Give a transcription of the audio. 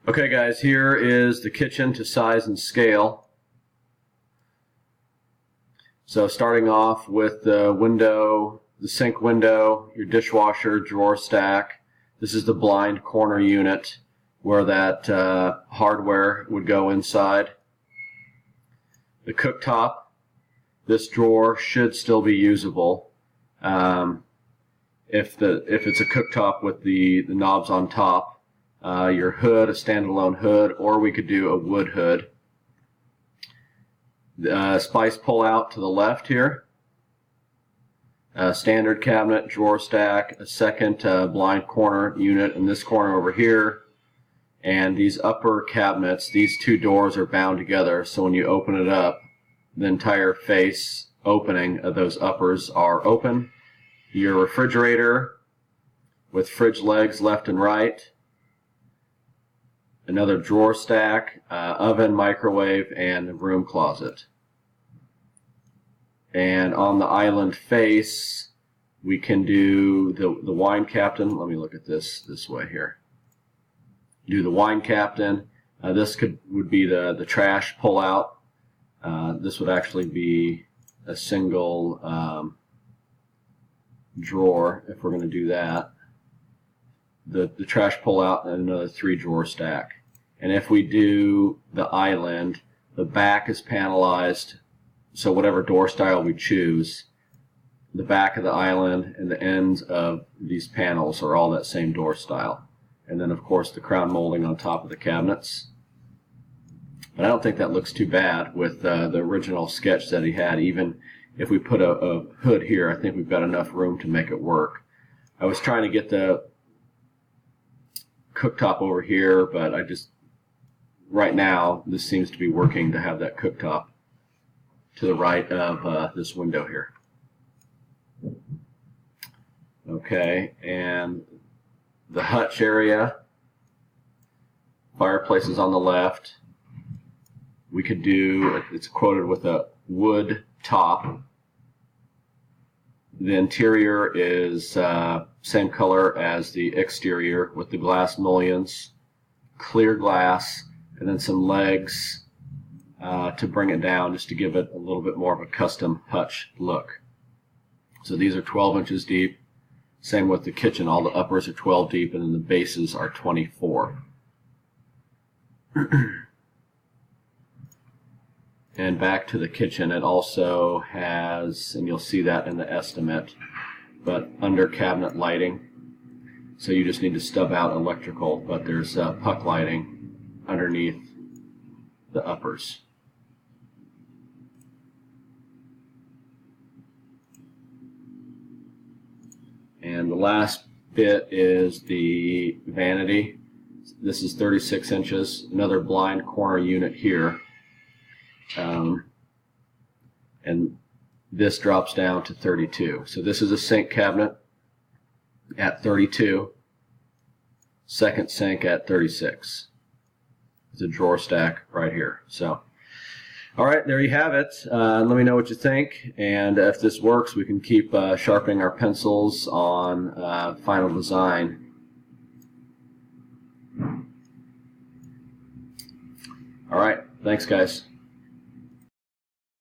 Okay guys, here is the kitchen to size and scale. So starting off with the window, the sink window, your dishwasher, drawer stack. This is the blind corner unit where that hardware would go inside. The cooktop, this drawer should still be usable. If it's a cooktop with the knobs on top. Your hood, a standalone hood, or we could do a wood hood. Spice pull out to the left here. Standard cabinet, drawer stack, a second blind corner unit in this corner over here. And these upper cabinets, these two doors are bound together, so when you open it up, the entire face opening of those uppers are open. Your refrigerator with fridge legs left and right. Another drawer stack, oven, microwave, and a broom closet. And on the island face, we can do the wine captain. Let me look at this way here. Do the wine captain. This would be the trash pull out. This would actually be a single drawer if we're going to do that. The trash pull out and another 3-drawer stack. And if we do the island, the back is panelized, so whatever door style we choose, the back of the island and the ends of these panels are all that same door style. And then of course the crown molding on top of the cabinets. But I don't think that looks too bad with the original sketch that he had. Even if we put a hood here, I think we've got enough room to make it work. I was trying to get the cooktop over here, but right now this seems to be working to have that cooktop to the right of this window here. Okay, and the hutch area, fireplace is on the left. We could do, it's quoted with a wood top. The interior is same color as the exterior with the glass mullions, clear glass, and then some legs to bring it down just to give it a little bit more of a custom hutch look. So these are 12 inches deep. Same with the kitchen. All the uppers are 12 deep and then the bases are 24. And back to the kitchen, it also has, and you'll see that in the estimate, but under cabinet lighting. So you just need to stub out electrical, but there's puck lighting underneath the uppers. And the last bit is the vanity. This is 36 inches, another blind corner unit here. And this drops down to 32. So this is a sink cabinet at 32, second sink at 36. It's a drawer stack right here. So, all right, there you have it. Let me know what you think, and if this works, we can keep sharpening our pencils on final design. All right, thanks guys.